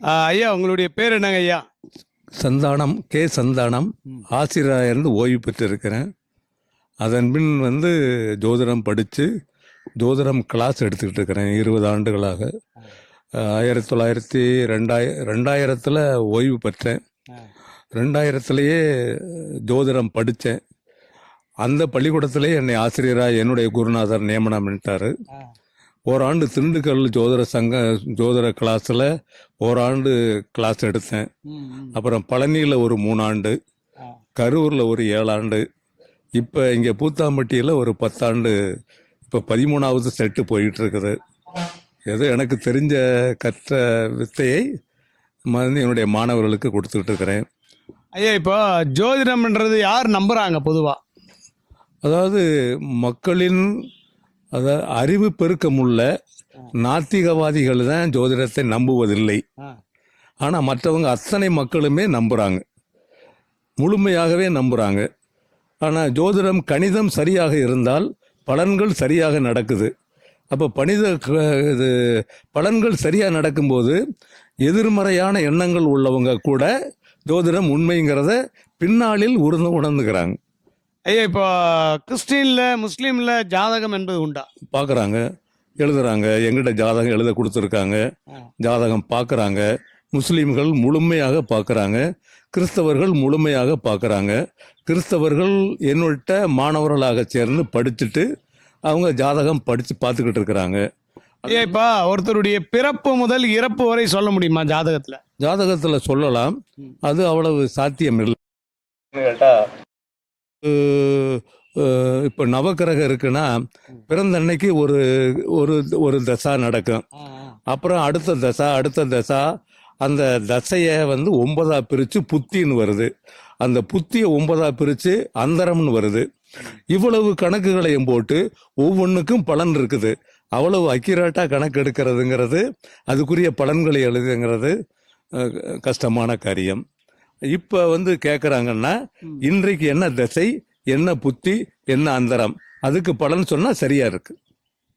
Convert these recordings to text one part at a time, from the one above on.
ஐயா உங்களுடைய பேர் என்னங்க ஐயா? சந்தானம், கே சந்தானம். ஆசிரியராக இருந்து ஓய்வு பெற்றிருக்கிறேன். அதன் பின் ஜோதிடம் படித்து ஜோதிடம் கிளாஸ் எடுத்துக்கிட்டு இருக்கிறேன் 20 ஆண்டுகளாக. 2000 ஓய்வு பெற்றேன். 2000 ஜோதிடம் படித்தேன். அந்த பள்ளிக்கூடத்திலே என்னை ஆசிரியராக என்னுடைய குருநாதர் நியமனம் பண்ணிட்டார். ஓராண்டு திண்டுக்கல் ஜோதிட கிளாஸில் ஓராண்டு கிளாஸ் எடுத்தேன். அப்புறம் பழனியில் ஒரு 3 ஆண்டு, கரூரில் ஒரு 7 ஆண்டு, இப்போ இங்கே பூத்தாம்பட்டியில் ஒரு 10 ஆண்டு, இப்போ 13வது செட்டு போயிட்டு இருக்குது. ஏதோ எனக்கு தெரிஞ்ச கற்ற வித்தையை என்னுடைய மாணவர்களுக்கு கொடுத்துக்கிட்டு இருக்கிறேன். ஐயா இப்போ ஜோதிடம்ன்றது யார் நம்புறாங்க பொதுவா? அதாவது மக்களின் அறிவு பெருக்கமுள்ள நாத்திகவாதிகள் தான் ஜோதிடத்தை நம்புவதில்லை. ஆனால் மற்றவங்க அத்தனை மக்களுமே நம்புகிறாங்க, முழுமையாகவே நம்புகிறாங்க. ஆனால் ஜோதிடம் கணிதம் சரியாக இருந்தால் பலன்கள் சரியாக நடக்குது. அப்போ பலன்கள் சரியாக நடக்கும்போது எதிர்மறையான எண்ணங்கள் உள்ளவங்க கூட ஜோதிடம் உண்மைங்கிறத பின்னாளில் உணர்ந்துக்கிறாங்க. ஐயா இப்போ கிறிஸ்டின்ல முஸ்லீம்ல ஜாதகம் என்பது உண்டா? பார்க்குறாங்க, எழுதுறாங்க. எங்கிட்ட ஜாதகம் எழுத கொடுத்துருக்காங்க, ஜாதகம் பார்க்குறாங்க. முஸ்லீம்கள் முழுமையாக பார்க்குறாங்க, கிறிஸ்தவர்கள் முழுமையாக பார்க்குறாங்க. கிறிஸ்தவர்கள் என்னுட்ட மாணவர்களாக சேர்ந்து படிச்சுட்டு அவங்க ஜாதகம் படித்து பார்த்துக்கிட்டு இருக்கிறாங்க. ஐயா இப்போ ஒருத்தருடைய பிறப்பு முதல் இறப்பு வரை சொல்ல முடியுமா ஜாதகத்தில்? ஜாதகத்தில் சொல்லலாம், அது அவ்வளவு சாத்தியம் இல்லை. கேட்டால் இப்போ நவக்கிரகம் இருக்குன்னா பிறந்த அன்னைக்கு ஒரு ஒரு ஒரு தசா நடக்கும். அப்புறம் அடுத்த தசா அந்த தசையை 9ஆ பிரித்து புத்தின்னு வருது. அந்த புத்தியை 9ஆ பிரித்து அந்தரம்னு வருது. இவ்வளவு கணக்குகளையும் போட்டு ஒவ்வொன்றுக்கும் பலன் இருக்குது. அவ்வளவு அக்யூரேட்டாக கணக்கு எடுக்கிறதுங்கிறது, அதுக்குரிய பலன்களை எழுதுங்கிறது கஷ்டமான காரியம். இப்போ கேட்குறாங்கன்னா இன்றைக்கு என்ன தசை, என்ன புத்தி, என்ன அந்தரம், அதுக்கு பலன் சொன்னால் சரியா இருக்கு.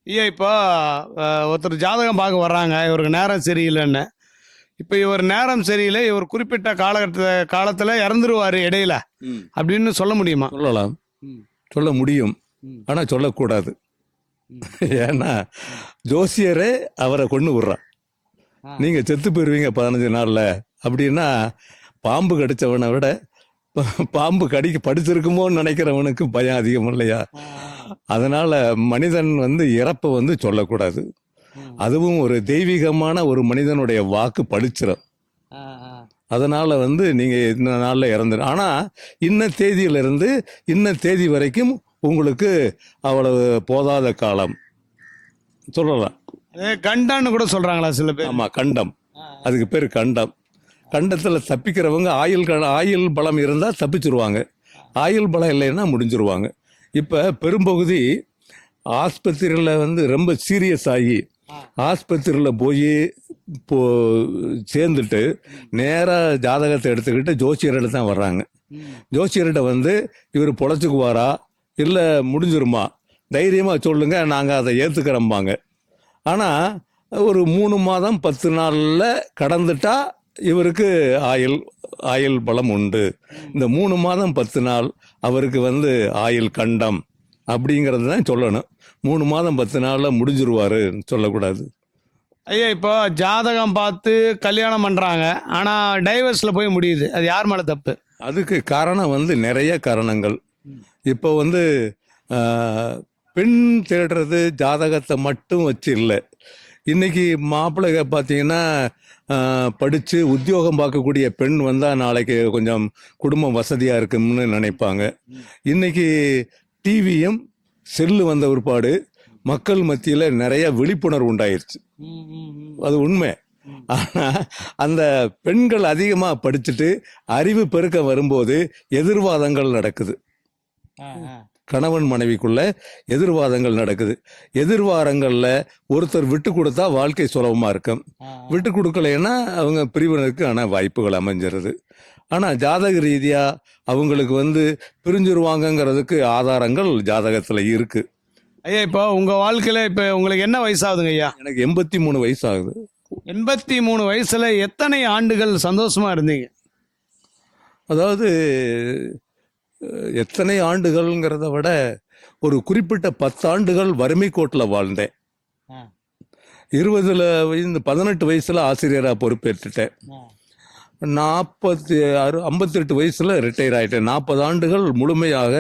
ஐயா இப்போ ஒருத்தர் ஜாதகம் பார்க்க வர்றாங்க, இவருக்கு நேரம் சரியில்லைன்னு. இப்போ இவர் நேரம் சரியில்லை, இவர் குறிப்பிட்ட காலத்தில் இறந்துருவார் இடையில அப்படின்னு சொல்ல முடியுமா? சொல்லலாம், சொல்ல முடியும், ஆனால் சொல்லக்கூடாது. ஏன்னா ஜோசியரே அவரை கொண்டு விடுறான். நீங்கள் செத்து போயிருவீங்க 15 நாளில் அப்படின்னா பாம்பு கடிச்சவனை விட பாம்பு படிச்சிருக்குமோன்னு நினைக்கிறவனுக்கு பயம் அதிகம் இல்லையா? அதனால மனிதன் இறப்பை சொல்லக்கூடாது. அதுவும் ஒரு தெய்வீகமான ஒரு மனிதனுடைய வாக்கு பழிச்சிடும். அதனால நீங்க இந்த நாள்ல இறந்துடும். ஆனா இன்ன தேதியிலிருந்து இன்ன தேதி வரைக்கும் உங்களுக்கு அவ்வளவு போதாத காலம் சொல்லலாம். கண்டம்னு கூட சொல்றாங்களா சில பேர்? ஆமா, கண்டம், அதுக்கு பேர் கண்டம். கண்டத்தில் தப்பிக்கிறவங்க ஆயுள் பலம் இருந்தால் தப்பிச்சிருவாங்க, ஆயுள் பலம் இல்லைன்னா முடிஞ்சிருவாங்க. இப்போ பெரும்பகுதி ஆஸ்பத்திரியில் ரொம்ப சீரியஸ் ஆகி ஆஸ்பத்திரியில் போய் சேர்ந்துட்டு நேராக ஜாதகத்தை எடுத்துக்கிட்டு ஜோசியர்கிட்ட தான் வர்றாங்க. ஜோசியர்கிட்ட இவர் பொழைச்சிக்குவாரா இல்லை முடிஞ்சிருமா, தைரியமாக சொல்லுங்க, நாங்கள் அதை ஏற்றுக்கிறோம்பாங்க. ஆனால் ஒரு 3 மாதம் 10 நாளில் கடந்துட்டா இவருக்கு ஆயுள் பலம் உண்டு. இந்த 3 மாதம் 10 நாள் அவருக்கு ஆயுள் கண்டம் அப்படிங்கிறது தான் சொல்லணும். 3 மாதம் 10 நாளில் முடிஞ்சிருவாரு சொல்லக்கூடாது. ஐயா இப்போ ஜாதகம் பார்த்து கல்யாணம் பண்ணுறாங்க, ஆனால் டைவர்ஸில் போய் முடியுது, அது யார் மேலே தப்பு? அதுக்கு காரணம் நிறைய காரணங்கள். இப்போ பெண் தேடுறது ஜாதகத்தை மட்டும் வச்சு இல்லை. இன்னைக்கு மாப்பிள்ளை பார்த்தீங்கன்னா படித்து உத்தியோகம் பார்க்கக்கூடிய பெண் வந்தால் நாளைக்கு கொஞ்சம் குடும்பம் வசதியாக இருக்கும்னு நினைப்பாங்க. இன்னைக்கு டிவியும் செல்லு வந்த ஒருபாடு மக்கள் மத்தியில் நிறைய விழிப்புணர்வு உண்டாயிருச்சு, அது உண்மை. ஆனால் அந்த பெண்கள் அதிகமாக படிச்சுட்டு அறிவு பெருக்க வரும்போது எதிர்வாதங்கள் நடக்குது. கணவன் மனைவிக்குள்ள எதிர்வாதங்கள் நடக்குது. எதிர்வாதங்களில் ஒருத்தர் விட்டு கொடுத்தா வாழ்க்கை சுலபமாக இருக்கும், விட்டு கொடுக்கலைன்னா அவங்க பிரிவினருக்கான வாய்ப்புகள் அமைஞ்சிருது. ஆனால் ஜாதக ரீதியாக அவங்களுக்கு பிரிஞ்சிருவாங்கங்கிறதுக்கு ஆதாரங்கள் ஜாதகத்தில் இருக்கு. ஐயா இப்போ உங்கள் வாழ்க்கையில் இப்போ உங்களுக்கு என்ன வயசாகுதுங்க ஐயா? எனக்கு 83 வயசு ஆகுது. 83 வயசுல எத்தனை ஆண்டுகள் சந்தோஷமா இருந்தீங்க? அதாவது எத்தனை ஆண்டுகள்ங்கிறத விட ஒரு குறிப்பிட்ட 10 ஆண்டுகள் வறுமை கோட்டில் வாழ்ந்தேன். 18 வயசுல ஆசிரியராக பொறுப்பேற்றுட்டேன். 58 வயசுல ரிட்டையர் ஆயிட்டேன். 40 ஆண்டுகள் முழுமையாக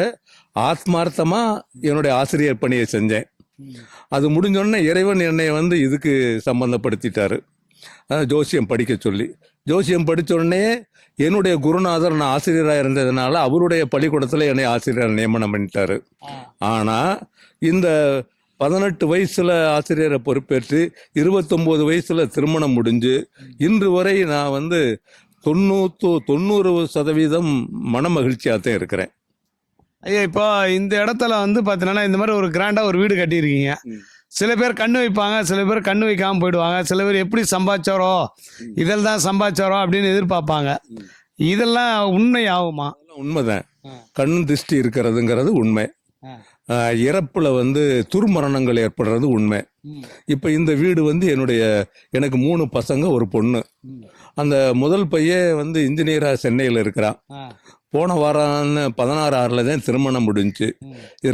ஆத்மார்த்தமா என்னுடைய ஆசிரியர் பணியை செஞ்சேன். அது முடிஞ்சோடனே இறைவன் என்னை இதுக்கு சம்பந்தப்படுத்திட்டாரு. ஜோசியம் படிக்க சொல்லி. ஜோசியம் படித்த உடனே என்னுடைய குருநாதர் நான் ஆசிரியராக இருந்ததுனால அவருடைய பள்ளிக்கூடத்தில் என்னை ஆசிரியர் நியமனம் பண்ணிட்டாரு. ஆனால் இந்த 18 வயசுல ஆசிரியரை பொறுப்பேற்று 29 வயசுல திருமணம் முடிஞ்சு இன்று வரை நான் 90% மன மகிழ்ச்சியாகத்தான் இருக்கிறேன். ஐயா, இப்போ இந்த இடத்துல பார்த்தீங்கன்னா இந்த மாதிரி ஒரு கிராண்டாக ஒரு வீடு கட்டியிருக்கீங்க. சில பேர் கண்ணு வைப்பாங்க, சில பேர் கண்ணு வைக்காமல் போயிடுவாங்க. சில பேர் எப்படி சம்பாதிச்சாரோ இதில் தான் சம்பாதிச்சாரோ அப்படின்னு எதிர்பார்ப்பாங்க. இதெல்லாம் உண்மை ஆகுமா? உண்மைதான். கண் திருஷ்டி இருக்கிறதுங்கிறது உண்மை. இறப்புல துர்மரணங்கள் ஏற்படுறது உண்மை. இப்ப இந்த வீடு எனக்கு 3 பசங்க ஒரு பொண்ணு. அந்த முதல் பையன் இன்ஜினியரா சென்னையில் இருக்கிறான். போன வாரம் 16/6 தான் திருமணம் முடிஞ்சு.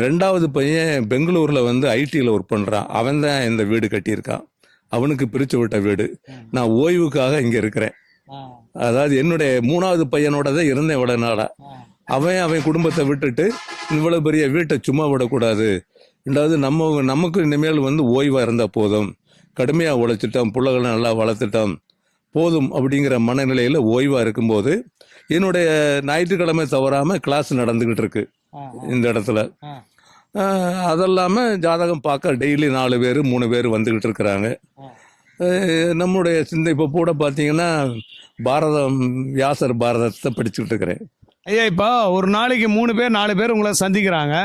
ரெண்டாவது பையன் பெங்களூர்ல ஐடியில் ஒர்க் பண்றான். அவன் தான் இந்த வீடு கட்டியிருக்கான். அவனுக்கு பிரிச்சு விட்ட வீடு. நான் ஓய்வுக்காக இங்க இருக்கிறேன். அதாவது என்னுடைய 3வது பையனோட தான் இருந்தேன் இவ்வளவு நாளா. அவன் குடும்பத்தை விட்டுட்டு இவ்வளவு பெரிய வீட்டை சும்மா விடக்கூடாது. ரெண்டாவது நமக்கு இனிமேல் ஓய்வா இருந்தா போதும், கடுமையா உழைச்சிட்டோம், பிள்ளைகளை நல்லா வளர்த்துட்டோம், போதும் அப்படிங்கிற மனநிலையில ஓய்வா இருக்கும்போது என்னுடைய ஞாயிற்றுக்கிழமை தவறாம கிளாஸ் நடந்துகிட்டு இருக்கு இந்த இடத்துல. அதெல்லாம ஜாதகம் பார்க்க டெய்லி 4 பேர் 3 பேர் வந்துகிட்டு இருக்கிறாங்க. நம்முடைய சிந்தை இப்போ கூட பார்த்தீங்கன்னா வியாசர் பாரதத்தை படிச்சுட்டு இருக்கிறேன். ஐயா, இப்போ ஒரு நாளைக்கு 3 பேர் 4 பேர் உங்களை சந்திக்கிறாங்க.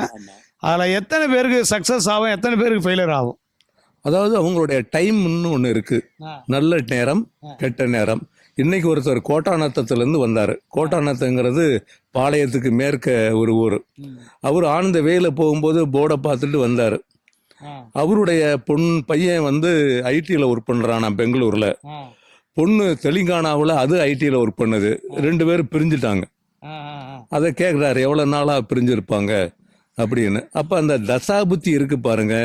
அதில் எத்தனை பேருக்கு சக்ஸஸ் ஆகும், எத்தனை பேருக்கு ஃபெயிலியர் ஆகும்? அதாவது அவங்களுடைய டைம்னு ஒன்று இருக்கு. நல்ல நேரம், கெட்ட நேரம். இன்னைக்கு ஒருத்தர் கோட்டாநத்தத்திலேருந்து வந்தார். கோட்டாநத்தங்கிறது பாளையத்துக்கு மேற்க ஒரு ஊர். அவர் ஆனந்த வேல போகும்போது போர்டை பார்த்துட்டு வந்தார். அவருடைய பையன் ஐடியில் ஒர்க் பண்ணுறான் பெங்களூர்ல. பொண்ணு தெலுங்கானாவில் அது ஐடியில் ஒர்க் பண்ணுது. 2 பேரும் பிரிஞ்சுட்டாங்க. அதை கேட்குறாரு, எவ்வளோ நாளாக பிரிஞ்சிருப்பாங்க அப்படின்னு. அப்போ அந்த தசாபுத்தி இருக்கு பாருங்க.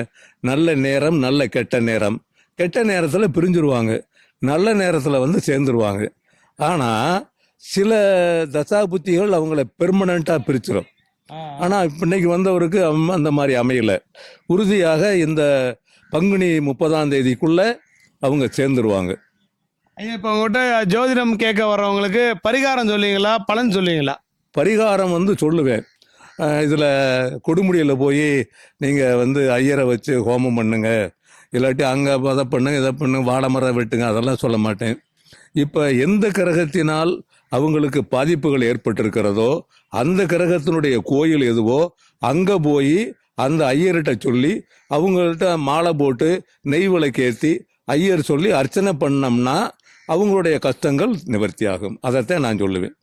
நல்ல நேரம், நல்ல கெட்ட நேரம். கெட்ட நேரத்தில் பிரிஞ்சிருவாங்க, நல்ல நேரத்தில் சேர்ந்துருவாங்க. ஆனால் சில தசாபுத்திகள் அவங்கள பெர்மனண்ட்டாக பிரிச்சிடும். ஆனால் இன்னைக்கு வந்தவருக்கு அந்த மாதிரி அமையல. உறுதியாக இந்த பங்குனி 30ஆம் தேதிக்குள்ள அவங்க சேர்ந்துருவாங்க. ஐயா, இப்போ உங்கள்கிட்ட ஜோதிடம் கேட்க வர்றவங்களுக்கு பரிகாரம் சொல்லுவீங்களா, பலன் சொல்லுவீங்களா? பரிகாரம் சொல்லுவேன். இதில் கொடுமுடியில் போய் நீங்கள் ஐயரை வச்சு ஹோமம் பண்ணுங்க, இல்லாட்டி அங்கே அதை பண்ணுங்க, இதை பண்ணுங்க, வாழை மரம் வெட்டுங்க, அதெல்லாம் சொல்ல மாட்டேன். இப்போ எந்த கிரகத்தினால் அவங்களுக்கு பாதிப்புகள் ஏற்பட்டிருக்கிறதோ அந்த கிரகத்தினுடைய கோயில் எதுவோ அங்கே போய் அந்த ஐயர்கிட்ட சொல்லி அவங்கள்ட்ட மாலை போட்டு நெய் விளக்கேற்றி ஐயர் சொல்லி அர்ச்சனை பண்ணோம்னா அவங்களுடைய கஷ்டங்கள் நிவர்த்தி ஆகும். அதைத்தான் நான் சொல்லுவேன்.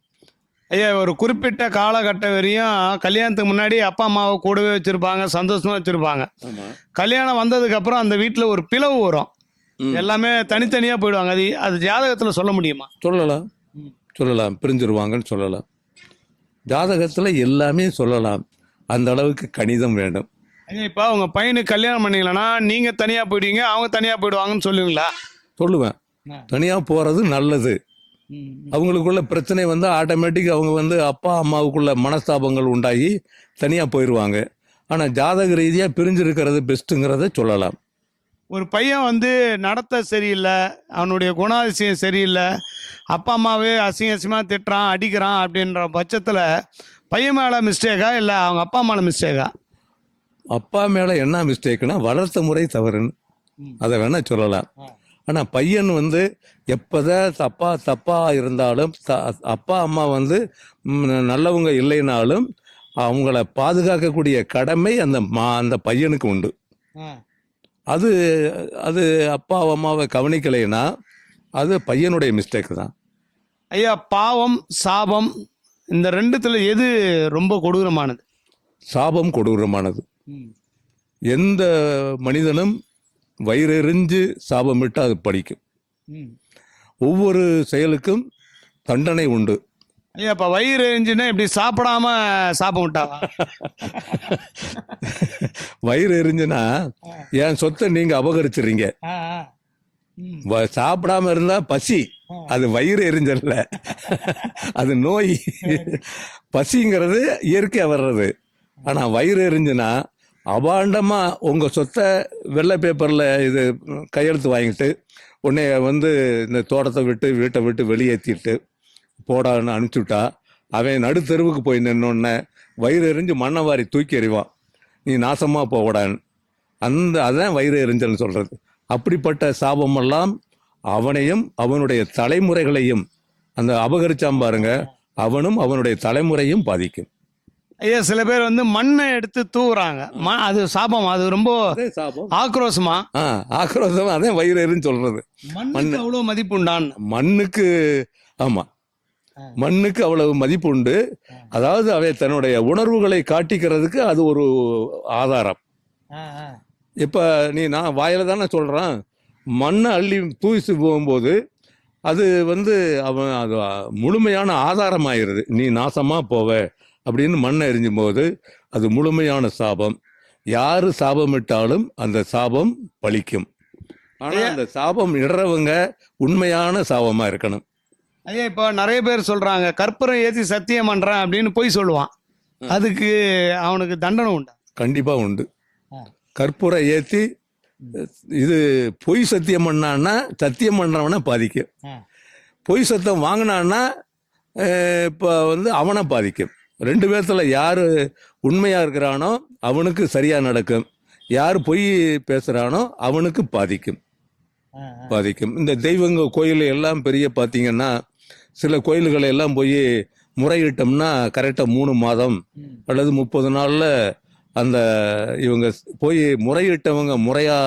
ஐயா, ஒரு குறிப்பிட்ட காலகட்டம் வரையும் கல்யாணத்துக்கு முன்னாடி அப்பா அம்மாவை கூடவே வச்சிருப்பாங்க, சந்தோஷமா வச்சிருப்பாங்க. கல்யாணம் வந்ததுக்கு அப்புறம் அந்த வீட்டில் ஒரு பிளவு வரும். எல்லாமே தனித்தனியா போயிடுவாங்க. அது ஜாதகத்தில் சொல்ல முடியுமா? சொல்லலாம். பிரிஞ்சிருவாங்கன்னு சொல்லலாம். ஜாதகத்தில் எல்லாமே சொல்லலாம். அந்த அளவுக்கு கணிதம் வேண்டும். ஐயா, இப்போ அவங்க பையனுக்கு கல்யாணம் பண்ணீங்களா, நீங்க தனியா போயிடுவீங்க, அவங்க தனியா போயிடுவாங்கன்னு சொல்லுவீங்களா? சொல்லுவேன். தனியா போறது நல்லது. அவங்களுக்குள்ள பிரச்சனை ஆட்டோமேட்டிக் அவங்க அப்பா அம்மாவுக்குள்ள மனஸ்தாபங்கள் உண்டாகி தனியா போயிடுவாங்க. ஆனா ஜாதக ரீதியா பிரிஞ்சிருக்கிறது பெஸ்ட்டுங்கிறத சொல்லலாம். ஒரு பையன் நடத்த சரியில்லை, அவனுடைய குணாதிசயம் சரியில்லை, அப்பா அம்மாவே அசிங்கமாக திட்டுறான், அடிக்கிறான் அப்படின்ற பட்சத்தில் பையன் மேலே மிஸ்டேக்கா இல்லை அவங்க அப்பா மேலே மிஸ்டேக்கா? அப்பா மேலே என்ன மிஸ்டேக்குன்னா வளர்த்த முறை தவறுன்னு அதை வேணா சொல்லலாம். ஆனால் பையன் எப்போதான் தப்பா இருந்தாலும் அப்பா அம்மா நல்லவங்க இல்லைனாலும் அவங்கள பாதுகாக்கக்கூடிய கடமை அந்த பையனுக்கு உண்டு. அது அது அப்பா அம்மாவை கவனிக்கலைன்னா அது பையனுடைய மிஸ்டேக் தான். ஐயா, பாவம் சாபம் இந்த ரெண்டுத்துல எது ரொம்ப கொடூரமானது? சாபம் கொடூரமானது. எந்த மனிதனும் வயிறெறிஞ்சு சாபமிட்டு அது படிக்கும். ஒவ்வொரு செயலுக்கும் தண்டனை உண்டு. ஐயா இப்ப வயிறு எரிஞ்சுன்னா இப்படி சாப்பிடாம சாப்பிட விட்டாவா? வயிறு எரிஞ்சுன்னா என் சொத்தை நீங்க அபகரிச்சிடுறீங்க. சாப்பிடாம இருந்தா பசி, அது வயிறு எரிஞ்சல்ல, அது நோய். பசிங்கிறது இயற்கையா வர்றது. ஆனா வயிறு எரிஞ்சுன்னா அபாண்டமா உங்க சொத்தை வெள்ளை பேப்பர்ல இது கையெழுத்து வாங்கிட்டு உன்னை இந்த தோட்டத்தை விட்டு வீட்டை விட்டு வெளியேற்றிட்டு போடான்னு அனுப்பிச்சுட்டா அவன் நடுத்தெருவுக்கு போய் நின்னோடனே வயிறு எரிஞ்சு மண்ணை வாரி தூக்கி எறிவான், நீ நாசமா போடான்னு. அதான் வயிறு எரிஞ்சல்னு சொல்றது. அப்படிப்பட்ட சாபமெல்லாம் அவனையும் அவனுடைய தலைமுறைகளையும், அந்த அபகரிச்சாம் பாருங்க, அவனும் அவனுடைய தலைமுறையும் பாதிக்கும். ஐயா சில பேர் மண்ணை எடுத்து தூவுறாங்க, அது சாபம், அது ரொம்ப சாபம், ஆக்ரோஷமா. ஆக்ரோஷமா, அதே வயிறு எரின்னு சொல்றது. மண்ணு அவ்வளவு மதிப்பு உண்டான். மண்ணுக்கு, ஆமா, மண்ணுக்கு அவ்வளவு மதிப்பு உண்டு. அதாவது அவை தன்னுடைய உணர்வுகளை காட்டிக்கிறதுக்கு அது ஒரு ஆதாரம். இப்ப நான் வாயில தானே சொல்றேன், மண்ணை அள்ளி தூசி போகும்போது அது அவன் அது முழுமையான ஆதாரம் ஆயிருது. நீ நாசமா போவ அப்படின்னு மண்ணை எரிஞ்சும் போது அது முழுமையான சாபம். யாரு சாபமிட்டாலும் அந்த சாபம் பலிக்கும். ஆனா அந்த சாபம் இடுறவங்க உண்மையான சாபமா இருக்கணும். ஐயா இப்போ நிறைய பேர் சொல்றாங்க கற்பூரம் ஏற்றி சத்தியம் பண்றேன் அப்படின்னு போய் சொல்லுவான், அதுக்கு அவனுக்கு தண்டனை உண்டா? கண்டிப்பா உண்டு. கற்பூரம் ஏற்றி இது பொய் சத்தியம் பண்ணான்னா சத்தியம் பண்றவனை பாதிக்கும். பொய் சத்தம் வாங்கினான்னா இப்போ அவனை பாதிக்கும். ரெண்டு பேர்த்துல யாரு உண்மையா இருக்கிறானோ அவனுக்கு சரியா நடக்கும், யார் பொய் பேசுறானோ அவனுக்கு பாதிக்கும். இந்த தெய்வங்க கோயில் எல்லாம் பெரிய பார்த்தீங்கன்னா, சில கோயில்களை எல்லாம் போய் முறையிட்டோம்னா கரெக்டா 3 மாதம் அல்லது 30 நாள்ல அந்த இவங்க போய் முறையிட்டவங்க முறையா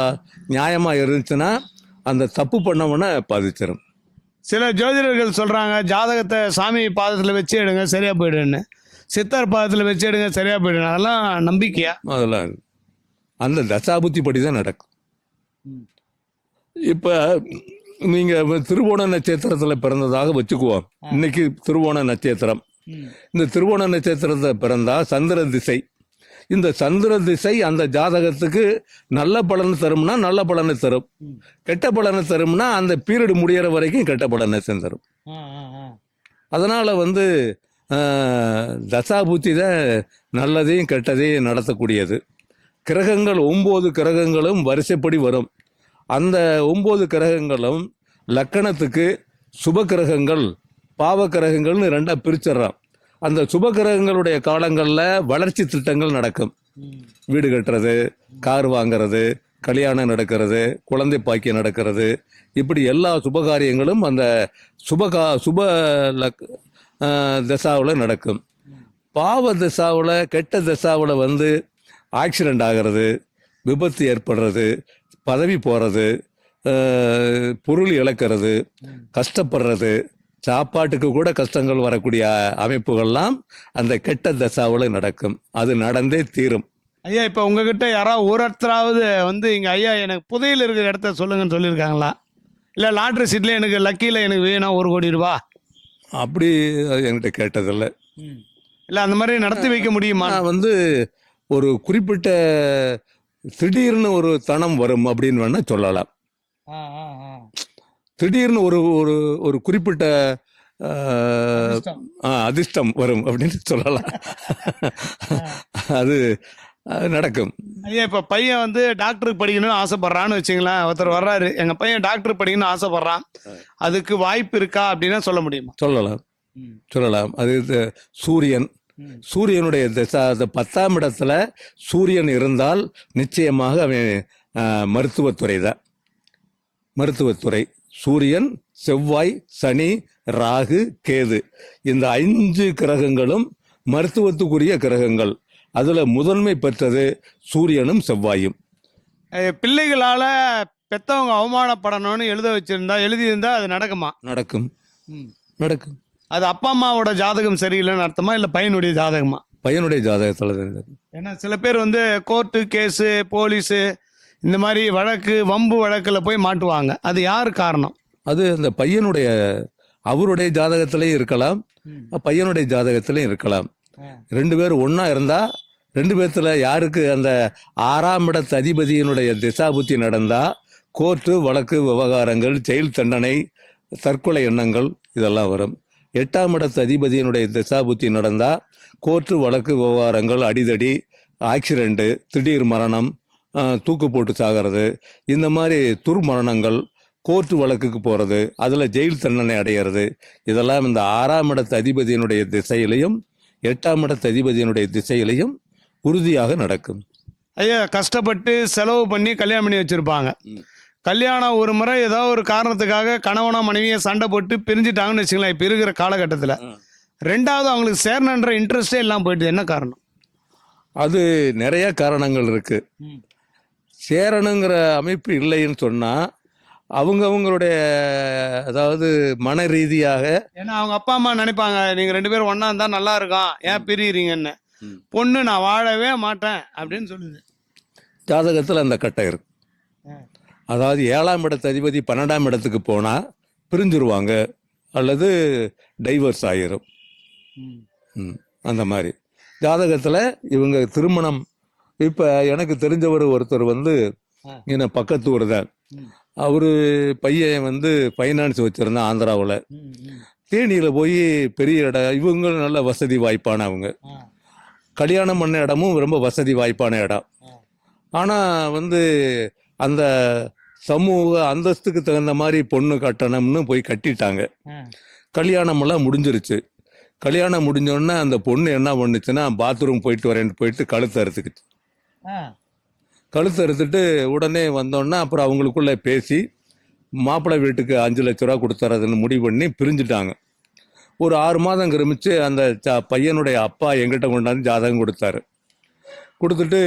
நியாயமா இருந்துச்சுன்னா அந்த தப்பு பண்ணவனை பாதிச்சிடும். சில ஜோதிடர்கள் சொல்றாங்க ஜாதகத்தை சாமி பாதத்துல வச்சு எடுங்க சரியா போயிடுன்னு, சித்தர் பாதத்துல வச்சு எடுங்க சரியா போயிடுன்னு, அதெல்லாம் நம்பிக்கையா? அதெல்லாம் அந்த தசாபுத்தி படி தான் நடக்கும். இப்ப நீங்க திருவோண நட்சத்திரத்துல பிறந்ததாக வச்சுக்குவோம். இன்னைக்கு திருவோண நட்சத்திரம். இந்த திருவோண நட்சத்திரத்தை பிறந்தா சந்திர திசை. இந்த சந்திர திசை அந்த ஜாதகத்துக்கு நல்ல பலனை தரும்னா நல்ல பலனை தரும், கெட்ட பலனை தரும்னா அந்த பீரியட் முடியற வரைக்கும் கெட்ட பலனை தரும். அதனால தசாபுத்தி தான் நல்லதையும் கெட்டதையும் நடத்தக்கூடியது. கிரகங்கள் 9 கிரகங்களும் வரிசைப்படி வரும். அந்த 9 கிரகங்களும் லக்கணத்துக்கு சுப கிரகங்கள் பாவ கிரகங்கள்னு 2 பிரிச்சிடறான். அந்த சுப கிரகங்களுடைய காலங்களில் வளர்ச்சி திட்டங்கள் நடக்கும். வீடு கட்டுறது, கார் வாங்கிறது, கல்யாணம் நடக்கிறது, குழந்தை பாக்கியம் நடக்கிறது, இப்படி எல்லா சுபகாரியங்களும் அந்த சுப தசாவில் நடக்கும். பாவ தசாவில், கெட்ட தசாவில் ஆக்சிடென்ட் ஆகிறது, விபத்து ஏற்படுறது, பதவி போகிறது, பொருள் இழக்கிறது, கஷ்டப்படுறது, சாப்பாட்டுக்கு கூட கஷ்டங்கள் வரக்கூடிய அமைப்புகள்லாம் அந்த கெட்ட தசாவில் நடக்கும். அது நடந்தே தீரும். ஐயா இப்போ உங்ககிட்ட யாராவது ஒருத்தராவது இங்கே ஐயா எனக்கு புதையில் இருக்கிற இடத்த சொல்லுங்கன்னு சொல்லியிருக்காங்களா? இல்லை லாட்ரி சீட்டில் எனக்கு லக்கியில் எனக்கு வேணும் 1 கோடி ரூபா அப்படி என்கிட்ட கேட்டதில்லை. இல்லை அந்த மாதிரி நடத்தி வைக்க முடியுமா? ஒரு குறிப்பிட்ட திடீர்னு ஒரு தனம் வரும் அப்படின்னு வேணா சொல்லலாம். திடீர்னு ஒரு ஒரு குறிப்பிட்ட அதிர்ஷ்டம் வரும் அப்படின்னு சொல்லலாம். அது நடக்கும். ஐயா இப்போ பையன் டாக்டருக்கு படிக்கணும்னு ஆசைப்படுறான்னு வச்சுங்களேன். ஒருத்தர் வர்றாரு, எங்க பையன் டாக்டர் படிக்கணும்னு ஆசைப்படுறான், அதுக்கு வாய்ப்பு இருக்கா அப்படின்னா சொல்ல முடியுமா? சொல்லலாம். அது சூரியனுடைய திசை 10ஆம் இடத்துல சூரியன் இருந்தால் நிச்சயமாக அவன் மருத்துவத்துறை தான். மருத்துவத்துறை சூரியன், செவ்வாய், சனி, ராகு, கேது, இந்த 5 கிரகங்களும் மருத்துவத்துக்குரிய கிரகங்கள். அதுல முதன்மை பெற்றது சூரியனும் செவ்வாயும். பிள்ளைகளால பெத்தவங்க அவமானப்படணும்னு எழுதியிருந்தா அது நடக்குமா? நடக்கும். அது அப்பா அம்மாவோட ஜாதகம் சரியில்லைன்னு அர்த்தமா, இல்ல பையனுடைய ஜாதகமா? பையனுடைய ஜாதகத்துல. ஏன்னா சில பேர் கோர்ட்டு கேஸு, போலீஸு, இந்த மாதிரி வம்பு வழக்குல போய் மாட்டுவாங்க. அது யாரு காரணம்? அது அந்த பையனுடைய அவருடைய ஜாதகத்திலையும் இருக்கலாம், பையனுடைய ஜாதகத்திலையும் இருக்கலாம். 2 பேர் ஒண்ணா இருந்தா 2 பேர்த்துல யாருக்கு அந்த 6ஆம் இடத்து அதிபதியினுடைய திசாபுத்தி நடந்தா கோர்ட்டு வழக்கு விவகாரங்கள், ஜெயில் தண்டனை, தற்கொலை எண்ணங்கள் இதெல்லாம் வரும். 8ஆம் இடத்து அதிபதியினுடைய திசாபுத்தி நடந்தா கோர்ட்டு வழக்கு விவகாரங்கள், அடிதடி, ஆக்சிடென்ட்டு, திடீர் மரணம், தூக்கு போட்டு சாகிறது, இந்த மாதிரி துர்மரணங்கள், கோர்ட்டு வழக்குக்கு போகிறது, அதில் ஜெயில் தண்டனை அடைகிறது, இதெல்லாம் இந்த 6ஆம் இடத்து அதிபதியினுடைய திசையிலையும் 8ஆம் இடத்து அதிபதியினுடைய திசையிலையும் உறுதியாக நடக்கும். ஐயா, கஷ்டப்பட்டு செலவு பண்ணி கல்யாணம் பண்ணி வச்சிருப்பாங்க. கல்யாணம் ஒரு முறை ஏதோ ஒரு காரணத்துக்காக கணவனோ மனைவியை சண்டை போட்டு பிரிஞ்சுட்டாங்கன்னு வச்சுக்கலாம். இப்போ இருக்கிற காலகட்டத்தில் 2வது அவங்களுக்கு சேரணுன்ற இன்ட்ரெஸ்டே எல்லாம் போயிட்டு, என்ன காரணம்? அது நிறைய காரணங்கள் இருக்கு. சேரணுங்கிற அமைப்பு இல்லைன்னு சொன்னா அவங்களுடைய அதாவது மன ரீதியாக, ஏன்னா அவங்க அப்பா அம்மா நினைப்பாங்க நீங்க 2 பேரும் ஒண்ணா இருந்தா நல்லா இருக்கும், ஏன் பிரியுறீங்கன்னு. பொண்ணு நான் வாழவே மாட்டேன் அப்படின்னு சொல்லுது. ஜாதகத்தில் அந்த கட்டம் இருக்கு. அதாவது 7ஆம் இடத்து அதிபதி 12ஆம் இடத்துக்கு போனா பிரிஞ்சிருவாங்க அல்லது டைவர்ஸ் ஆயிரும். அந்த மாதிரி ஜாதகத்தில் இவங்க திருமணம், இப்போ எனக்கு தெரிஞ்சவர் ஒருத்தர் இங்கே பக்கத்து ஊர் தான். அவரு பையன் ஃபைனான்ஸ் வச்சிருந்தான் ஆந்திராவில். தேனியில் போய் பெரிய இடம், இவங்களும் நல்ல வசதி வாய்ப்பான அவங்க. கல்யாணம் பண்ண இடமும் ரொம்ப வசதி வாய்ப்பான இடம். ஆனால் அந்த சமூக அந்தஸ்துக்கு தகுந்த மாதிரி பொண்ணு கட்டணம்னு போய் கட்டிட்டாங்க. கல்யாணமெல்லாம் முடிஞ்சிருச்சு. கல்யாணம் முடிஞ்சோடனே அந்த பொண்ணு என்ன பண்ணுச்சுன்னா, பாத்ரூம் போயிட்டு வரேன்னு போயிட்டு கழுத்து அறுத்துக்கிச்சு. கழுத்து அறுத்துட்டு உடனே வந்தோன்னா அப்புறம் அவங்களுக்குள்ள பேசி மாப்பிள்ளை வீட்டுக்கு 5 லட்ச ரூபா கொடுத்துறதுன்னு முடிவு பண்ணி பிரிஞ்சுட்டாங்க. ஒரு 6 மாதம் கிரமிச்சு அந்த பையனுடைய அப்பா எங்கிட்ட கொண்டாந்து ஜாதகம் கொடுத்தாரு. கொடுத்துட்டு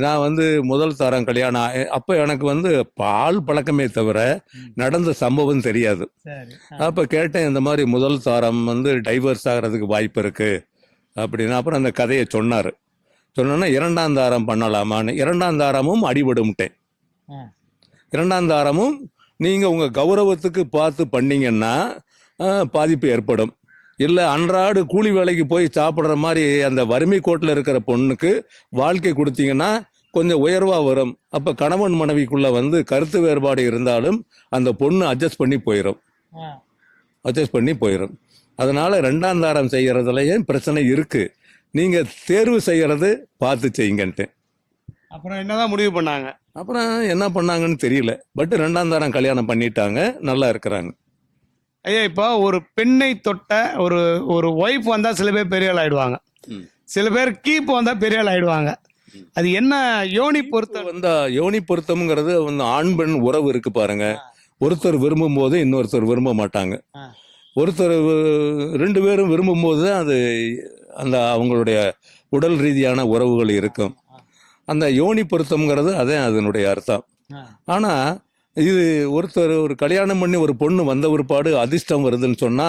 நான் முதல் தாரம் கல்யாணம், அப்போ எனக்கு பால் பழக்கமே தவிர நடந்த சம்பவம் தெரியாது. அப்போ கேட்டேன், இந்த மாதிரி முதல் தாரம் டைவர்ஸ் ஆகிறதுக்கு வாய்ப்பு இருக்கு அப்படின்னா. அப்புறம் அந்த கதையை சொன்னார். சொன்னோன்னா 2ஆம் தாரம் பண்ணலாமான்னு. 2ஆம் தாரமும் அடிபடும்ட்டேன். 2ஆம் தாரமும் நீங்கள் உங்கள் கௌரவத்துக்கு பார்த்து பண்ணீங்கன்னா பாதிப்பு ஏற்படும். இல்லை அன்றாடு கூலி வேலைக்கு போய் சாப்பிட்ற மாதிரி அந்த வறுமை கோட்டில் இருக்கிற பொண்ணுக்கு வாழ்க்கை கொடுத்தீங்கன்னா கொஞ்சம் உயர்வாக வரும். அப்போ கணவன் மனைவிக்குள்ள கருத்து வேறுபாடு இருந்தாலும் அந்த பொண்ணு அட்ஜஸ்ட் பண்ணி போயிடும். அதனால 2ஆம் தாரம் செய்யறதுலயும் பிரச்சனை இருக்கு. நீங்க தேர்வு செய்யறது பார்த்து செய்யுங்கன்ட்டு. அப்புறம் என்னதான் முடிவு பண்ணாங்க? அப்புறம் என்ன பண்ணாங்கன்னு தெரியல. பட் 2ஆம் தாரம் கல்யாணம் பண்ணிட்டாங்க, நல்லா இருக்கிறாங்க. ஐயா, இப்போ ஒரு பெண்ணை தொட்ட ஒரு ஒய்ஃப் வந்தா சில பேர் பெரிய ஆள் ஆயிடுவாங்க, சில பேர் கீப் வந்தா பெரிய ஆள் ஆயிடுவாங்க. அது என்ன யோனி பொருத்தம்? யோனி பொருத்தம்ங்கிறது ஆண் பெண் உறவு இருக்கு பாருங்க. ஒருத்தர் விரும்பும் போது இன்னொருத்தர் விரும்ப மாட்டாங்க. ஒருத்தர் 2 பேரும் விரும்பும் போது அது அந்த அவங்களுடைய உடல் ரீதியான உறவுகள் இருக்கும். அந்த யோனி பொருத்தம்ங்கிறது அதே அதனுடைய அர்த்தம். ஆனா இது ஒரு கல்யாணம் பண்ணி ஒரு பொண்ணு வந்த ஒருபாடு அதிர்ஷ்டம் வருதுன்னு சொன்னா,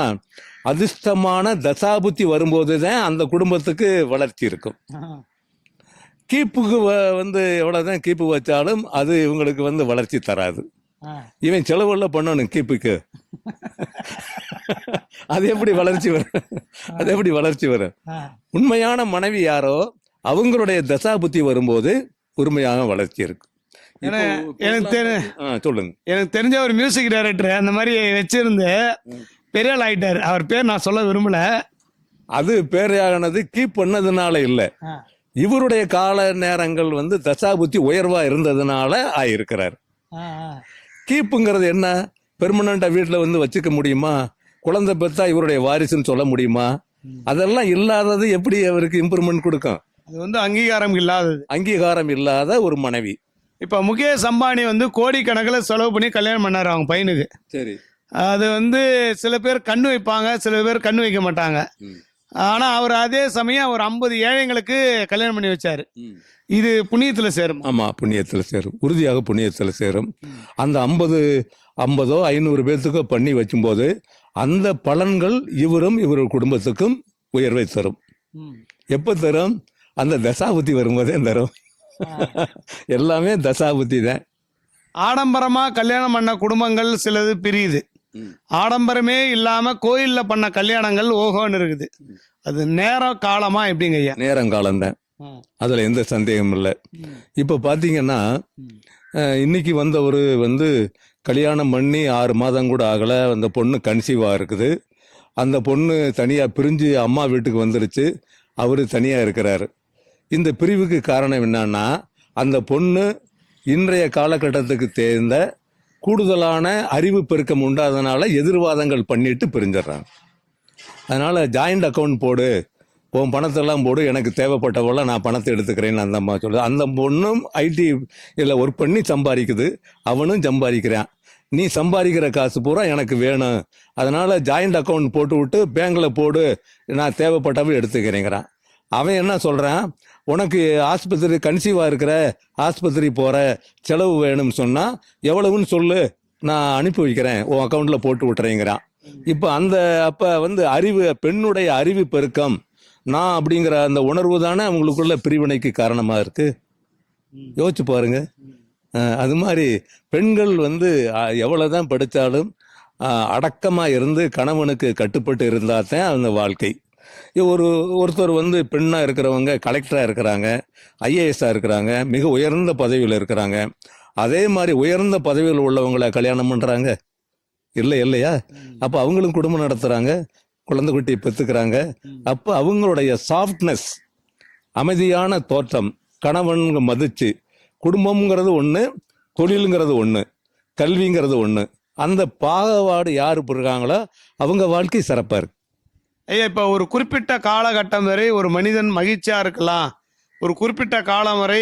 அதிர்ஷ்டமான தசாபுத்தி வரும்போது தான் அந்த குடும்பத்துக்கு வளர்ச்சி இருக்கும். கீப்புக்கு எவ்வளவுதான் கீப்பு வச்சாலும் அது இவங்களுக்கு வளர்ச்சி தராது. இவன் செலவுல பண்ணணும் கீப்புக்கு. அது எப்படி வளர்ச்சி வரும்? உண்மையான மனைவி யாரோ அவங்களுடைய தசாபுத்தி வரும்போது உண்மையான வளர்ச்சி இருக்கு. சொல்லுங்க. எனக்கு தெரிஞ்ச ஒரு மியூசிக் டைரக்டர் அந்த மாதிரி வச்சிருந்து பெரிய ஆள் ஆயிட்டாரு. அவர் பேர் நான் சொல்ல விரும்பல. அது பேரையானது கீப் பண்ணதுனால இல்ல, இவருடைய கால நேரங்கள் தசாபுத்தி உயர்வா இருந்ததுனால ஆயிருக்கிறார். கீப்புங்கிறது என்ன? பெர்மனண்டா வீட்டுல வச்சுக்க முடியுமா? குழந்தை பெற்றா இவருடைய வாரிசுன்னு சொல்ல முடியுமா? அதெல்லாம் இல்லாதது எப்படி அவருக்கு இம்ப்ரூவ்மெண்ட் கொடுக்கும்? அது அங்கீகாரம் இல்லாத ஒரு மனைவி. இப்ப முகேஷ் அம்பானி கோடிக்கணக்கில் செலவு பண்ணி கல்யாணம் பண்ணாரு அவங்க பையனுக்கு. சரி. அது சில பேர் கண்ணு வைப்பாங்க, சில பேர் கண்ணு வைக்க மாட்டாங்க. ஆனா அவர் அதே சமயம் ஒரு 50 ஏழைங்களுக்கு கல்யாணம் பண்ணி வச்சாரு. இது புண்ணியத்துல சேரும். ஆமா, புண்ணியத்துல சேரும், உறுதியாக புண்ணியத்துல சேரும். அந்த 50 500 பேர்த்துக்கோ பண்ணி வைக்கும்போது அந்த பலன்கள் இவர் குடும்பத்துக்கும் உயர்வை தரும். எப்ப தரும்? அந்த தசாபுத்தி வரும்போதே தரும். எல்லாமே தசாபுத்தி தான். ஆடம்பரமா கல்யாணம் பண்ண குடும்பங்கள் சிலது பிரியுது. ஆடம்பரமே இல்லாம கோயில்ல பண்ண கல்யாணங்கள் ஓஹோன்னு இருக்குது. அது நேரம் காலமா எப்படிங்க ஐயா? நேரங்காலம்தான், அதுல எந்த சந்தேகமும் இல்லை. இப்ப பாத்தீங்கன்னா இன்னைக்கு வந்தவர் கல்யாணம் பண்ணி 6 மாதம் கூட ஆகல, அந்த பொண்ணு கன்சீவா இருக்குது. அந்த பொண்ணு தனியா பிரிஞ்சு அம்மா வீட்டுக்கு வந்துருச்சு, அவரு தனியா இருக்கிறாரு. இந்த பிரிவுக்கு காரணம் என்னன்னா, அந்த பொண்ணு இன்றைய காலகட்டத்துக்கு தேர்ந்த கூடுதலான அறிவு பெருக்கம் உண்டாதனால எதிர்வாதங்கள் பண்ணிட்டு பிரிஞ்சிடறாங்க. அதனால ஜாயிண்ட் அக்கௌண்ட் போடு, உன் பணத்தெல்லாம் போடு, எனக்கு தேவைப்பட்டவள நான் பணத்தை எடுத்துக்கிறேன்னு அந்த அம்மா சொல்லுது. அந்த பொண்ணும் ஐடி இதில் ஒர்க் பண்ணி சம்பாதிக்குது, அவனும் சம்பாதிக்கிறான். நீ சம்பாதிக்கிற காசு பூரா எனக்கு வேணும், அதனால ஜாயிண்ட் அக்கௌண்ட் போட்டு விட்டு பேங்க்ல போடு, நான் தேவைப்பட்டவ எடுத்துக்கிறேங்கிறான். அவன் என்ன சொல்றான், உனக்கு ஆஸ்பத்திரி கன்சீவா இருக்கிற, ஆஸ்பத்திரி போற, செலவு வேணும்னு சொன்னா எவ்வளவுன்னு சொல்லு, நான் அனுப்பி வைக்கிறேன், உன் அக்கௌண்ட்ல போட்டு விட்டுறேங்கிறான். இப்ப அறிவு, பெண்ணுடைய அறிவு பெருக்கம், நான் அப்படிங்கிற அந்த உணர்வு தானே அவங்களுக்குள்ள பிரிவினைக்கு காரணமா இருக்கு. யோசிச்சு பாருங்க. அது மாதிரி பெண்கள் எவ்வளவுதான் படித்தாலும் அடக்கமா இருந்து கணவனுக்கு கட்டுப்பட்டு இருந்தா தான் அந்த வாழ்க்கை. ஒருத்தர் பெண்ணா இருக்கிறவங்க கலெக்டரா இருக்கிறாங்க, ஐஏஎஸ்ஸா இருக்கிறாங்க, மிக உயர்ந்த பதவியில் இருக்கிறாங்க. அதே மாதிரி உயர்ந்த பதவியில் உள்ளவங்களை கல்யாணம் பண்றாங்க இல்லையா? அப்ப அவங்களும் குடும்பம் நடத்துறாங்க, குழந்தை குட்டி பெத்துக்கிறாங்க. அப்ப அவங்களுடைய சாஃப்ட்னஸ், அமைதியான தோற்றம், கணவன் மதிச்சு, குடும்பம்ங்கிறது ஒண்ணு, தொழிலுங்கிறது ஒண்ணு, கல்விங்கிறது ஒண்ணு, அந்த பாகுபாடு யாரு இருக்காங்களோ அவங்க வாழ்க்கை சிறப்பா இருக்கு. ஐயா, இப்போ ஒரு குறிப்பிட்ட காலகட்டம் வரை ஒரு மனிதன் மகிழ்ச்சியா இருக்கலாம், ஒரு குறிப்பிட்ட காலம் வரை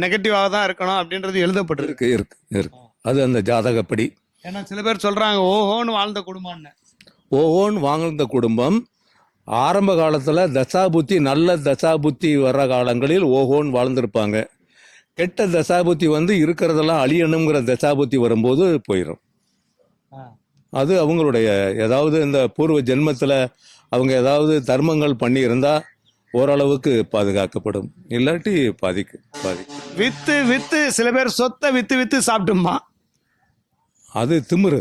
நெகட்டிவாக தான் இருக்கணும் அப்படின்றது எழுதப்பட்டிருக்கு. இருக்கு. அது அந்த ஜாதகப்படி. ஏன்னா சில பேர் சொல்றாங்க ஓஹோன்னு வாழ்ந்த குடும்பம்னு. ஓஹோன்னு வாழ்ந்த குடும்பம் ஆரம்ப காலத்துல தசாபுத்தி, நல்ல தசாபுத்தி வர்ற காலங்களில் ஓஹோன்னு வாழ்ந்திருப்பாங்க. கெட்ட தசாபுத்தி இருக்கிறதெல்லாம் அழியணுங்கிற தசாபுத்தி வரும்போது போயிடும். அது அவங்களுடைய ஏதாவது இந்த பூர்வ ஜென்மத்துல அவங்க ஏதாவது தர்மங்கள் பண்ணி இருந்தா ஓரளவுக்கு பாதுகாக்கப்படும், இல்லாட்டி பாதிக்கும். வித்து சில பேர் சொத்தை வித்து சாப்பிட்டுமா, அது திமிரு.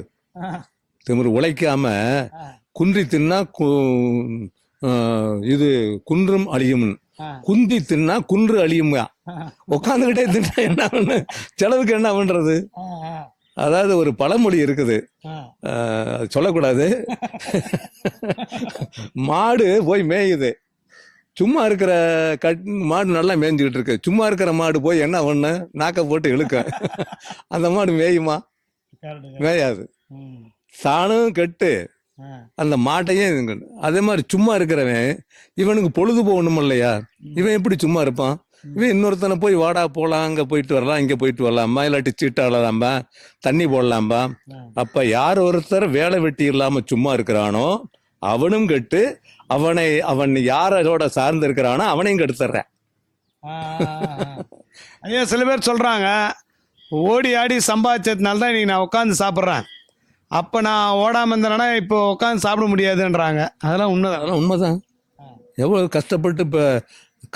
உழைக்காம குன்றி தின்னா இது குன்றும் அழியும், குந்தி தின்னா குன்று அழியுமா. உட்காந்துக்கிட்டே தின்னா என்ன பண்ணு, செலவுக்கு என்ன பண்றது? அதாவது ஒரு பழமொழி இருக்குது, சொல்லக்கூடாது. மாடு போய் மேயுது, சும்மா இருக்கிற மாடு நல்லா மேய்ஞ்சுக்கிட்டு இருக்கு, சும்மா இருக்கிற மாடு போய் என்ன பண்ணு, நாக்க போட்டு இழுக்க. அந்த மாடு மேயுமா? மேயாது. சாணம் கெட்டு அந்த மாட்டையும். அதே மாதிரி சும்மா இருக்கிறவன் இவனுக்கு பொழுது போகணும் இல்லையா, இவன் எப்படி சும்மா இருப்பான்? இவன் இன்னொருத்தனை போய் வாடா போலாம், அங்க போயிட்டு வரலாம், இங்க போயிட்டு வரலாம்பா, இல்லாட்டி சீட்டாடலாம்பா, தண்ணி போடலாம்பா. அப்ப யார் ஒருத்தர் வேலை வெட்டி இல்லாம சும்மா இருக்கிறானோ அவனும் கெட்டு, அவன் யாரோட சார்ந்து இருக்கிறானோ அவனையும் கெடுத்துறேன். ஐயா, சில பேர் சொல்றாங்க ஓடி ஆடி சம்பாதிச்சதுனால தான் இன்னைக்கு நான் உட்காந்து சாப்பிட்றேன், அப்போ நான் ஓடாமல் இருந்தேன்னா இப்போ உட்காந்து சாப்பிட முடியாதுன்றாங்க. அதெல்லாம் உண்மைதான். எவ்வளோ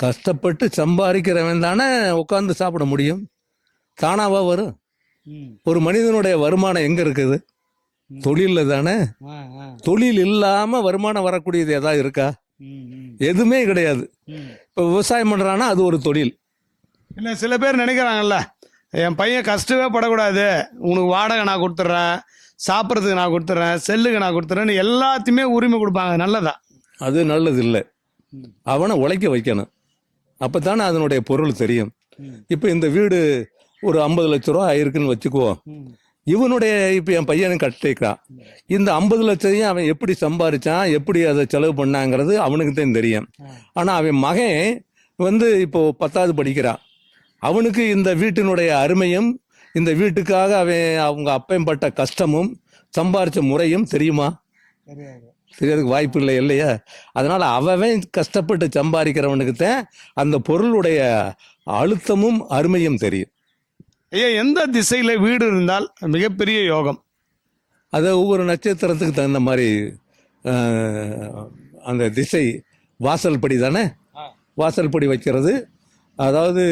கஷ்டப்பட்டு சம்பாதிக்கிறவன் தானே உட்காந்து சாப்பிட முடியும், தானாவா வரும்? ஒரு மனிதனுடைய வருமானம் எங்க இருக்குது? தொழில தானே. தொழில் இல்லாம வருமானம் வரக்கூடியது ஏதாவது இருக்கா? எதுவுமே கிடையாது. இப்ப விவசாயம் பண்றான்னா அது ஒரு தொழில். இல்லை, சில பேர் நினைக்கிறாங்கல்ல, என் பையன் கஷ்டமே படக்கூடாது, உனக்கு வாடகை நான் கொடுத்துட்றேன், சாப்பிட்றதுக்கு நான் கொடுத்துட்றேன், செல்லுக்கு நான் கொடுத்துட்றேன்னு எல்லாத்தையுமே உரிமை கொடுப்பாங்க. நல்லதா? அது நல்லது இல்லை. அவனை உழைக்க வைக்கணும், அப்பதானே அதனுடைய பொருள் தெரியும். இப்ப இந்த வீடு ஒரு 50 லட்ச ரூபா ஆயிருக்குன்னு வச்சுக்குவோம். இவனுடைய இப்ப என் பையனும் கட்டிக்கிறான், இந்த 50 லட்சத்தையும் அவன் எப்படி சம்பாதிச்சான், எப்படி அதை செலவு பண்ணாங்கிறது அவனுக்கு தான் தெரியும். ஆனா அவன் மகன் இப்போ 10வது படிக்கிறான், அவனுக்கு இந்த வீட்டினுடைய அருமையும், இந்த வீட்டுக்காக அவங்க அப்பையும் பட்ட கஷ்டமும் சம்பாரிச்ச முறையும் தெரியுமா? தெரியறதுக்கு வாய்ப்பு இல்லை இல்லையா? அதனால அவன் கஷ்டப்பட்டு சம்பாதிக்கிறவனுக்கு தான் அந்த பொருளுடைய அழுத்தமும் அருமையும் தெரியும். ஐயா, எந்த திசையில வீடு இருந்தால் மிகப்பெரிய யோகம்? அது ஒவ்வொரு நட்சத்திரத்துக்கு தகுந்த மாதிரி அந்த திசை வாசல் படி தானே. வாசல் படி வைக்கிறது, அதாவது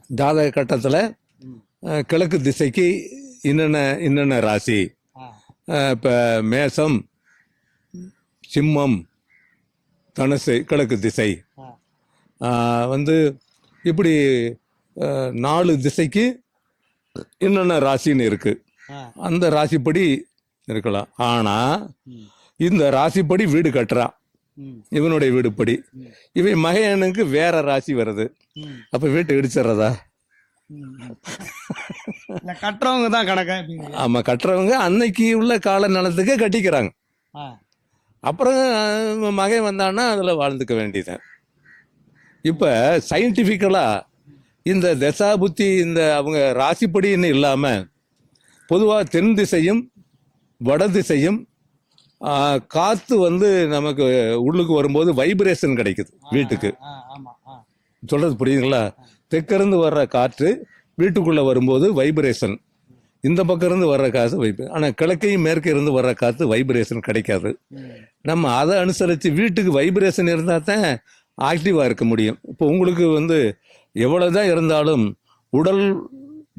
ஜாதக கட்டத்தில் கிழக்கு திசைக்கு இன்னென்ன ராசி, இப்போ மேசம், சிம்மம், தனுசு கிழக்கு திசை, வந்து இப்படி 4 திசைக்கு என்னென்ன ராசின்னு இருக்கு. அந்த ராசிப்படி இருக்கலாம். ஆனா இந்த ராசிப்படி வீடு கட்டுறான், இவனுடைய வீடுப்படி. இவன் மகனுக்கு வேற ராசி வருது, அப்ப வீட்டை இடிச்சிடுறதா? கட்டுறவங்க தான் கணக்கா? ஆமா, கட்டுறவங்க அன்னைக்கு உள்ள கால நலத்துக்கு கட்டிக்கிறாங்க. அப்புறம் மகன் வந்தான்னா அதுல வாழ்ந்துக்க வேண்டியதான். இப்ப சயின்டிபிக்கலா இந்த தசா புத்தி இந்த அவங்க ராசிப்படின்னு இல்லாம பொதுவா தென் திசையும் வட திசையும் காத்து வந்து நமக்கு உள்ளுக்கு வரும்போது வைப்ரேஷன் கிடைக்குது வீட்டுக்கு. சொல்றது புரியுதுங்களா? தெற்கிருந்து வர்ற காற்று வீட்டுக்குள்ள வரும்போது வைப்ரேஷன், இந்த பக்கம் இருந்து வர்ற காற்று வைப்பு. ஆனா கிழக்கையும் மேற்கே இருந்து வர்ற காற்று வைப்ரேஷன் கிடைக்காது. நம்ம அதை அனுசரிச்சு வீட்டுக்கு வைப்ரேஷன் இருந்தா தான் ஆக்டிவா இருக்க முடியும். இப்போ உங்களுக்கு வந்து எவ்வளவுதான் இருந்தாலும் உடல்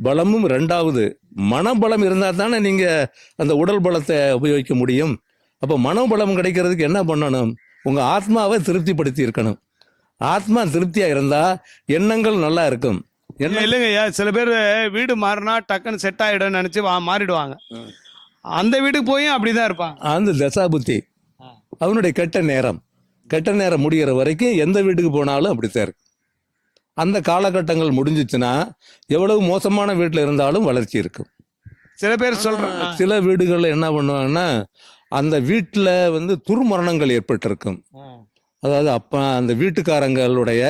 பலமும் 2வது மனபலம் இருந்தா தானே நீங்க அந்த உடல் பலத்தை உபயோகிக்க முடியும். அப்போ மனோபலம் கிடைக்கிறதுக்கு என்ன பண்ணணும்? உங்க ஆத்மாவை திருப்திப்படுத்தி இருக்கணும். ஆத்மா திருப்தியா இருந்தா எண்ணங்கள் நல்லா இருக்கும். இல்லைங்கய்யா, சில பேர் வீடு மாறினா டக்குன்னு செட் ஆயிடும் நினைச்சு மாறிடுவாங்க. அந்த வீட்டுக்கு போய் அப்படிதான் இருப்பாங்க. அந்த தசாபுத்தி அவனுடைய கெட்ட நேரம் முடிகிற வரைக்கும் எந்த வீட்டுக்கு போனாலும் அப்படித்தான் இருக்கு. அந்த காலகட்டங்கள் முடிஞ்சிச்சுன்னா எவ்வளவு மோசமான வீட்டில் இருந்தாலும் வளர்ச்சி இருக்கும். சில பேர் சொல்றாங்க, சில வீடுகள்ல என்ன பண்ணுவாங்கன்னா அந்த வீட்டில் வந்து துர்மரணங்கள் ஏற்பட்டிருக்கும். அதாவது அப்பா அந்த வீட்டுக்காரங்களுடைய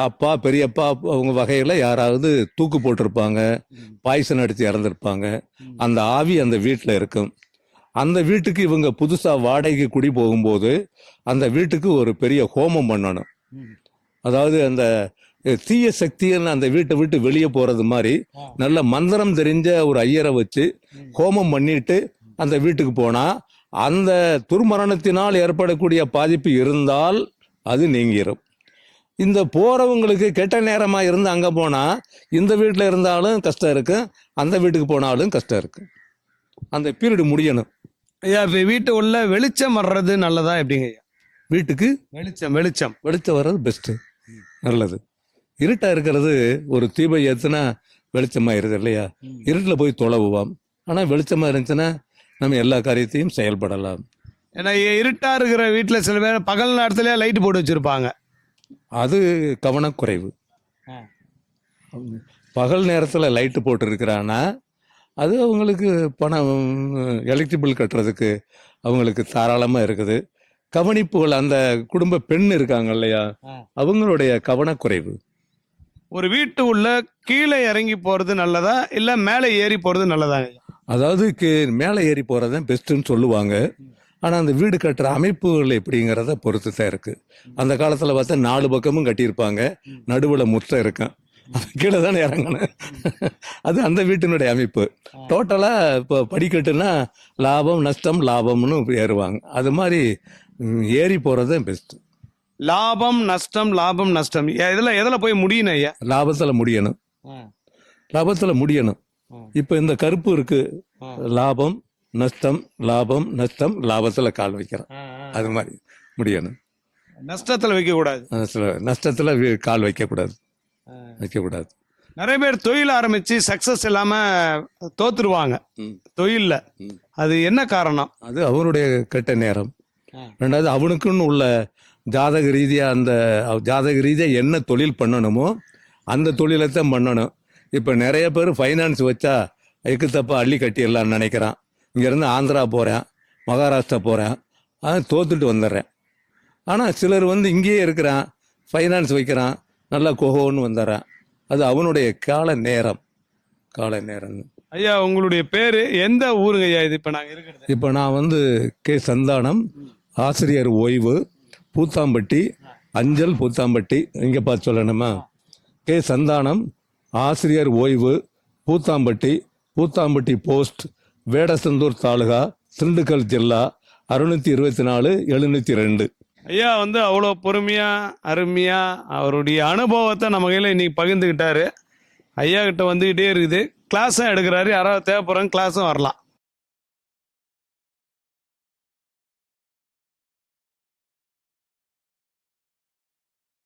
அப்பா பெரியப்பா அவங்க வகையில யாராவது தூக்கு போட்டிருப்பாங்க, பாய்சன் அடித்து இறந்துருப்பாங்க. அந்த ஆவி அந்த வீட்டில் இருக்கும். அந்த வீட்டுக்கு இவங்க புதுசா வாடகைக்கு குடி போகும்போது அந்த வீட்டுக்கு ஒரு பெரிய ஹோமம் பண்ணணும். அதாவது அந்த தீய சக்தின்னு அந்த வீட்டை விட்டு வெளியே போறது மாதிரி நல்ல மந்திரம் தெரிஞ்ச ஒரு ஐயரை வச்சு ஹோமம் பண்ணிட்டு அந்த வீட்டுக்கு போனா அந்த துர்மரணத்தினால் ஏற்படக்கூடிய பாதிப்பு இருந்தால் அது நீங்கிரும். இந்த போறவங்களுக்கு கெட்ட நேரமா இருந்து அங்க போனா இந்த வீட்டுல இருந்தாலும் கஷ்டம் இருக்கு, அந்த வீட்டுக்கு போனாலும் கஷ்டம் இருக்கு. அந்த பீரியட் முடியணும். ஐயா, வீட்டு உள்ள வெளிச்சம் வர்றது நல்லதா எப்படிங்க ஐயா? வீட்டுக்கு வெளிச்சம் வர்றது பெஸ்ட், நல்லது. இருட்டா இருக்கிறது ஒரு தீபம் ஏத்துனா வெளிச்சமாயிருது இல்லையா? இருட்டில் போய் தொலைவுவாம். ஆனா வெளிச்சமா இருந்துச்சுன்னா நம்ம எல்லா காரியத்தையும் செயல்படலாம். ஏன்னா இருட்டா இருக்கிற வீட்டுல சில பேர் பகல் நேரத்துல லைட் போட்டு வச்சிருப்பாங்க. அது கவனக்குறைவு. பகல் நேரத்துல லைட்டு போட்டு இருக்கிறான்னா அது அவங்களுக்கு பணம் எலக்ட்ரிக் பில் கட்டுறதுக்கு அவங்களுக்கு தாராளமா இருக்குது. கவனிப்புகள் அந்த குடும்ப பெண் இருக்காங்க இல்லையா, அவங்களுடைய கவனக்குறைவு. ஒரு வீட்டு உள்ள கீழே இறங்கி போறது நல்லதா இல்ல மேலே ஏறி போறது நல்லதா? அதாவது மேலே ஏறி போறதான் பெஸ்ட்ன்னு சொல்லுவாங்க. ஆனா அந்த வீடு கட்டுற அமைப்புகள் எப்படிங்கிறத பொறுத்து தான் இருக்கு. அந்த காலத்துல பார்த்தா 4 பக்கமும் கட்டியிருப்பாங்க, நடுவுல முற்றம் இருக்கும், கீழே தானே இறங்கணும். அது அந்த வீட்டினுடைய அமைப்பு. டோட்டலா இப்போ படிக்கட்டுனா லாபம் நஷ்டம் லாபம்னு ஏறுவாங்க. அது மாதிரி ஏறி போறது பெஸ்ட். லாபம் நஷ்டம் எதுல போய் முடியணும் ஐயா? லாபத்துல முடியணும். இப்ப இந்த கருப்பு இருக்கு, லாபம் நஷ்டம் லாபத்துல கால் வைக்கிறோம். அது மாதிரி முடியணும். நஷ்டத்துல வைக்க கூடாது. நஷ்டத்துல கால் வைக்க கூடாது. நிறைய பேர் தொழில் ஆரம்பிச்சு சக்சஸ் இல்லாம தோத்துருவாங்க தொழில்ல. அது என்ன காரணம்? அது அவனுடைய கெட்ட நேரம். 2வது அவனுக்குன்னு உள்ள ஜாதக ரீதியா என்ன தொழில் பண்ணணுமோ அந்த தொழிலை தான் பண்ணணும். இப்ப நிறைய பேர் ஃபைனான்ஸ் வச்சா எக்கு தப்பா அள்ளி கட்டிடலாம்னு நினைக்கிறான். இங்க இருந்து ஆந்திரா போறேன், மகாராஷ்டிரா போறேன், தோத்துட்டு வந்துடுறேன். ஆனா சிலர் வந்து இங்கேயே இருக்கிறான், ஃபைனான்ஸ் வைக்கிறான், நல்லா கோகோன்னு வந்துடுறான். அது அவனுடைய கால நேரம். ஐயா, உங்களுடைய பேரு எந்த ஊருங்க ஐயா? இது இப்ப நான் வந்து கே சந்தானம், ஆசிரியர் ஓய்வு, பூத்தாம்பட்டி, அஞ்சல் பூத்தாம்பட்டி. இங்க பார்த்து சொல்லணுமா? கே சந்தானம், ஆசிரியர் ஓய்வு, பூத்தாம்பட்டி போஸ்ட், வேடசந்தூர் தாலுகா, திண்டுக்கல் ஜில்லா, 624-702. ஐயா வந்து அவ்வளோ பொறுமையா அருமையா அவருடைய அனுபவத்தை நம்ம கையில் இன்னைக்கு பகிர்ந்துக்கிட்டாரு. ஐயா கிட்ட வந்துக்கிட்டே இருக்குது. கிளாஸும் எடுக்கிறாரு. யாராவது தேவைப்படுறாங்க கிளாஸும் வரலாம்.